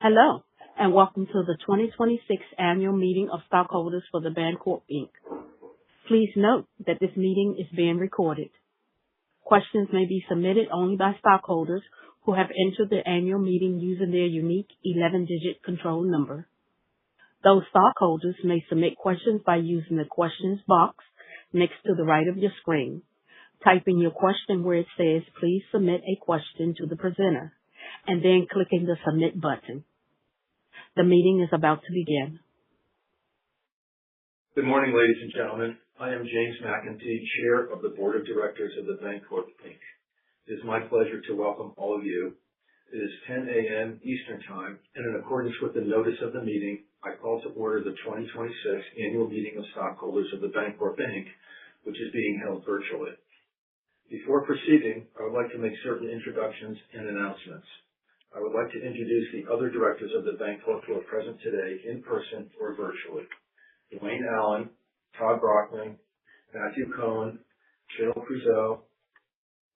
Hello, and welcome to the 2026 Annual Meeting of Stockholders for the Bancorp Inc. Please note that this meeting is being recorded. Questions may be submitted only by stockholders who have entered the annual meeting using their unique 11-digit control number. Those stockholders may submit questions by using the questions box next to the right of your screen. Type in your question where it says, "Please submit a question to the presenter," and then clicking the submit button. The meeting is about to begin. Good morning, ladies and gentlemen. I am James McEntee, Chair of the Board of Directors of the Bancorp Inc. It is my pleasure to welcome all of you. It is 10 a.m. Eastern Time, and in accordance with the notice of the meeting, I call to order the 2026 Annual Meeting of Stockholders of the Bancorp Inc., which is being held virtually. Before proceeding, I would like to make certain introductions and announcements. I would like to introduce the other directors of the Bancorp who are present today in person or virtually. Dwayne Allen, Todd Brockman, Matthew Cohen, Cheryl Creuzot,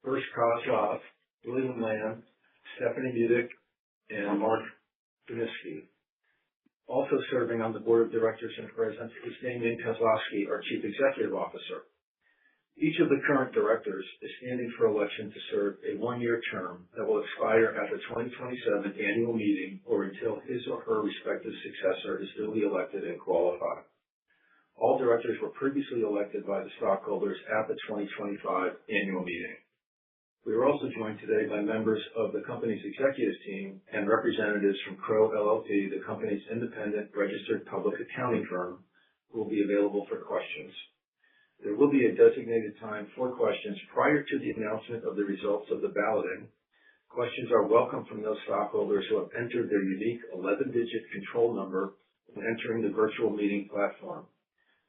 Hirsch Kozlov, William Lamb, Stephanie Mudick, and Mark Duniski. Also serving on the Board of Directors and present is Damian Kozlowski, our Chief Executive Officer. Each of the current directors is standing for election to serve a one-year term that will expire at the 2027 annual meeting or until his or her respective successor is duly elected and qualified. All directors were previously elected by the stockholders at the 2025 annual meeting. We are also joined today by members of the company's executive team and representatives from Crowe LLP, the company's independent registered public accounting firm, who will be available for questions. There will be a designated time for questions prior to the announcement of the results of the balloting. Questions are welcome from those stockholders who have entered their unique 11-digit control number when entering the virtual meeting platform.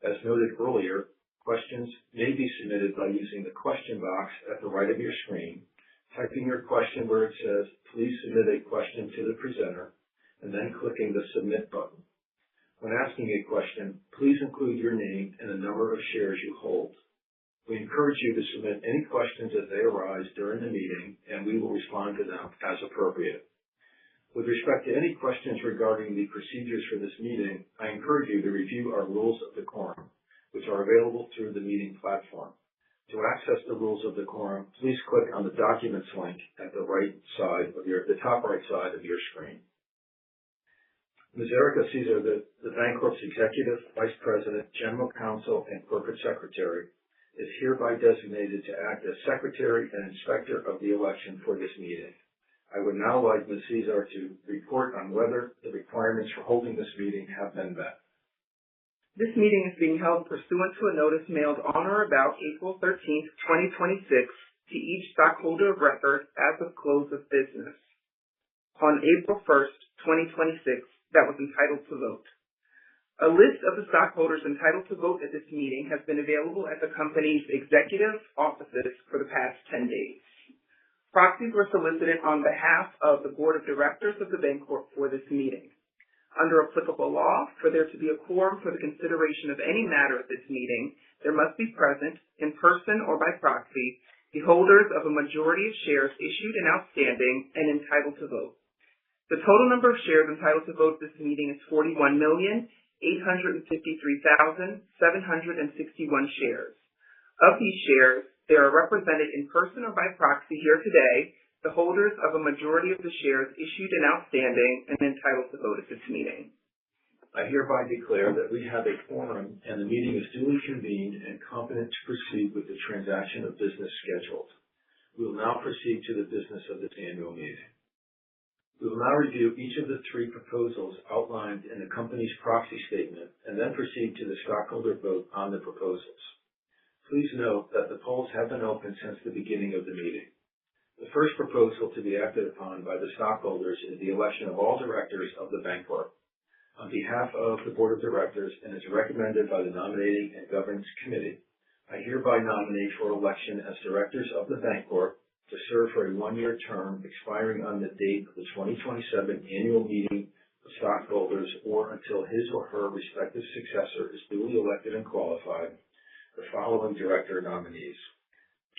As noted earlier, questions may be submitted by using the question box at the right of your screen, typing your question where it says, "Please submit a question to the presenter," and then clicking the submit button. When asking a question, please include your name and the number of shares you hold. We encourage you to submit any questions as they arise during the meeting, and we will respond to them as appropriate. With respect to any questions regarding the procedures for this meeting, I encourage you to review our rules of decorum, which are available through the meeting platform. To access the rules of decorum, please click on the Documents link at the top right side of your screen. Ms. Erica Caesar, the Bancorp's Executive Vice President, General Counsel, and Corporate Secretary, is hereby designated to act as Secretary and Inspector of the election for this meeting. I would now like Ms. Caesar to report on whether the requirements for holding this meeting have been met. This meeting is being held pursuant to a notice mailed on or about April 13th, 2026 to each stockholder of record as of close of business on April 1st, 2026, that was entitled to vote. A list of the stockholders entitled to vote at this meeting has been available at the company's executive offices for the past 10 days. Proxies were solicited on behalf of the Board of Directors of the Bancorp for this meeting. Under applicable law, for there to be a quorum for the consideration of any matter at this meeting, there must be present, in person or by proxy, the holders of a majority of shares issued and outstanding and entitled to vote. The total number of shares entitled to vote at this meeting is 41,853,761 shares. Of these shares, there are represented in person or by proxy here today the holders of a majority of the shares issued and outstanding and entitled to vote at this meeting. I hereby declare that we have a quorum and the meeting is duly convened and competent to proceed with the transaction of business scheduled. We will now proceed to the business of this annual meeting. We will now review each of the three proposals outlined in the company's proxy statement and then proceed to the stockholder vote on the proposals. Please note that the polls have been open since the beginning of the meeting. The first proposal to be acted upon by the stockholders is the election of all directors of the Bancorp. On behalf of the Board of Directors and as recommended by the Nominating and Governance Committee, I hereby nominate for election as directors of the Bancorp to serve for a one-year term expiring on the date of the 2027 annual meeting of stockholders or until his or her respective successor is duly elected and qualified, the following director nominees: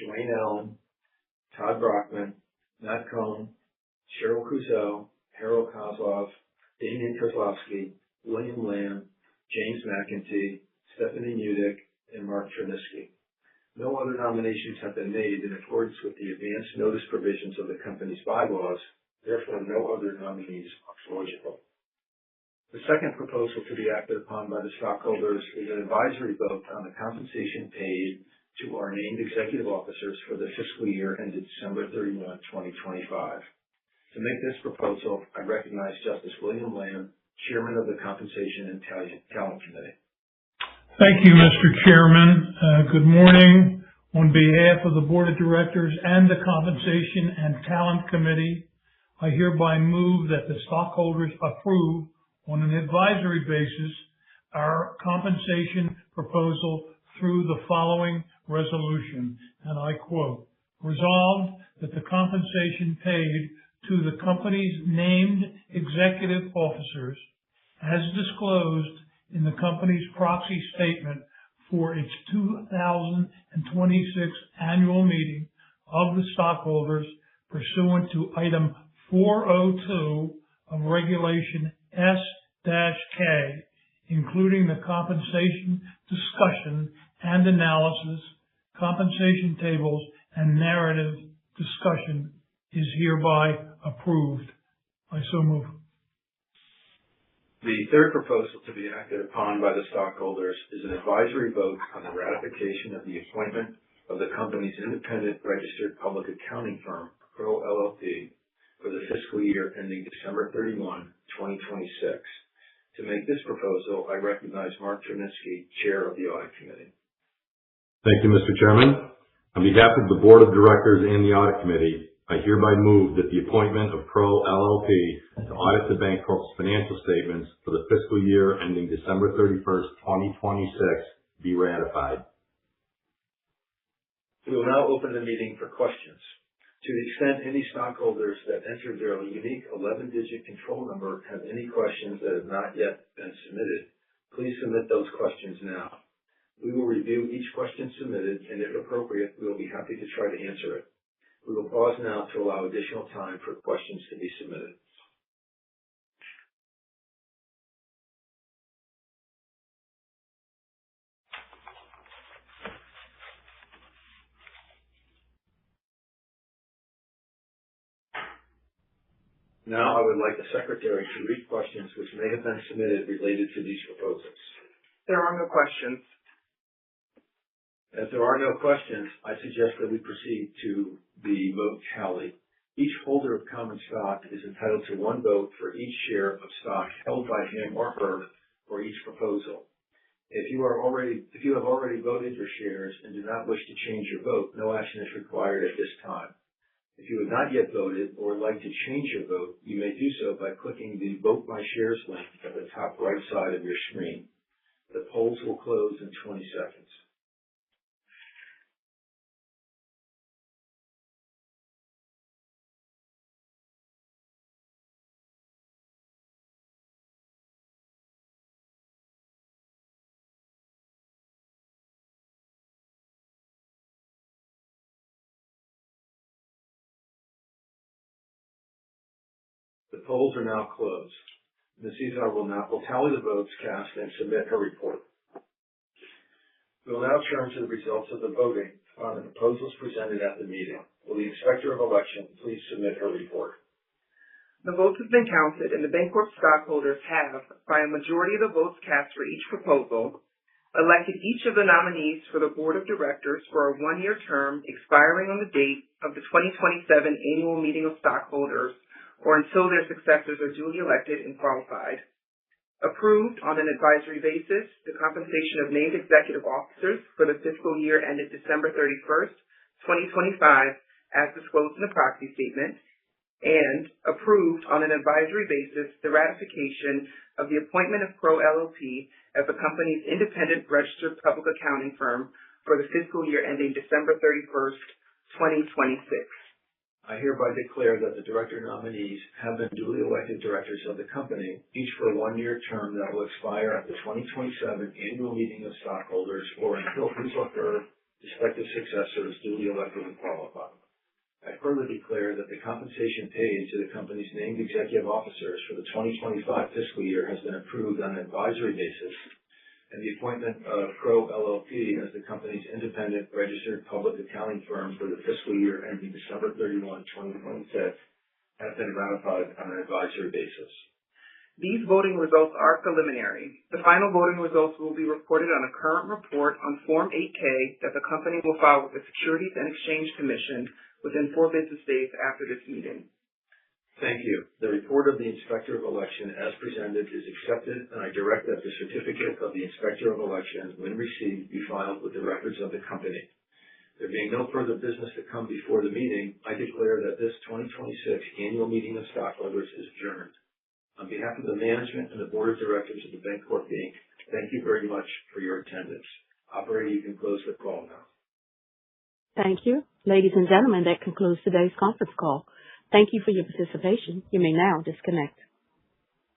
Dwayne Allen, Todd Brockman, Matt Cohen, Cheryl Creuzot, Harold Kozlov, Damian Kozlowski, William Lamb, James McEntee, Stephanie Mudick, and Mark Chernisky. No other nominations have been made in accordance with the advance notice provisions of the company's bylaws. Therefore, no other nominees are eligible. The second proposal to be acted upon by the stockholders is an advisory vote on the compensation paid to our named executive officers for the fiscal year ended December 31, 2025. To make this proposal, I recognize Justice William Lamb, Chairman of the Compensation and Talent Committee. Thank you, Mr. Chairman. Good morning. On behalf of the Board of Directors and the Compensation and Talent Committee, I hereby move that the stockholders approve on an advisory basis our compensation proposal through the following resolution, and I quote, resolved that the compensation paid to the company's named executive officers as disclosed in the company's proxy statement for its 2026 annual meeting of the stockholders pursuant to item 402 of Regulation S-K, including the compensation discussion and analysis, compensation tables, and narrative discussion is hereby approved. I so move. The third proposal to be acted upon by the stockholders is an advisory vote on the ratification of the appointment of the company's independent registered public accounting firm, Crowe LLP, for the fiscal year ending December 31, 2026. To make this proposal, I recognize Mark Chernisky, Chair of the Audit Committee. Thank you, Mr. Chairman. On behalf of the Board of Directors and the Audit Committee, I hereby move that the appointment of Crowe LLP to audit the Bancorp's financial statements for the fiscal year ending December 31st, 2026 be ratified. We will now open the meeting for questions. To the extent any stockholders that entered their unique 11-digit control number have any questions that have not yet been submitted, please submit those questions now. We will review each question submitted, and if appropriate, we will be happy to try to answer it. We will pause now to allow additional time for questions to be submitted. Now I would like the Secretary to read questions which may have been submitted related to these proposals. There are no questions. As there are no questions, I suggest that we proceed to the vote tally. Each holder of common stock is entitled to one vote for each share of stock held by him or her for each proposal. If you have already voted your shares and do not wish to change your vote, no action is required at this time. If you have not yet voted or would like to change your vote, you may do so by clicking the Vote My Shares link at the top right side of your screen. The polls will close in 20 seconds. The polls are now closed. Ms. Cesar will tally the votes cast and submit her report. We will now turn to the results of the voting on the proposals presented at the meeting. Will the Inspector of Election please submit her report? The votes have been counted, and the Bancorp stockholders have, by a majority of the votes cast for each proposal, elected each of the nominees for the Board of Directors for a one-year term expiring on the date of the 2027 Annual Meeting of Stockholders or until their successors are duly elected and qualified. Approved on an advisory basis the compensation of named executive officers for the fiscal year ended December 31st, 2025, as disclosed in the proxy statement. And approved on an advisory basis the ratification of the appointment of Crowe LLP as the company's independent registered public accounting firm for the fiscal year ending December 31st, 2026. I hereby declare that the director nominees have been duly elected directors of the company, each for a one-year term that will expire at the 2027 Annual Meeting of Stockholders or until his or her respective successor is duly elected and qualified. I further declare that the compensation paid to the company's named executive officers for the 2025 fiscal year has been approved on an advisory basis, and the appointment of Crowe LLP as the company's independent registered public accounting firm for the fiscal year ending December 31, 2026 has been ratified on an advisory basis. These voting results are preliminary. The final voting results will be reported on a current report on Form 8-K that the company will file with the Securities and Exchange Commission within 4 business days after this meeting. Thank you. The report of the Inspector of Election as presented is accepted, and I direct that the certificate of the Inspector of Election, when received, be filed with the records of the company. There being no further business to come before the meeting, I declare that this 2026 Annual Meeting of Stockholders is adjourned. On behalf of the management and the Board of Directors of the Bancorp Inc., thank you very much for your attendance. Operator, you can close the call now. Thank you. Ladies and gentlemen, that concludes today's conference call. Thank you for your participation. You may now disconnect.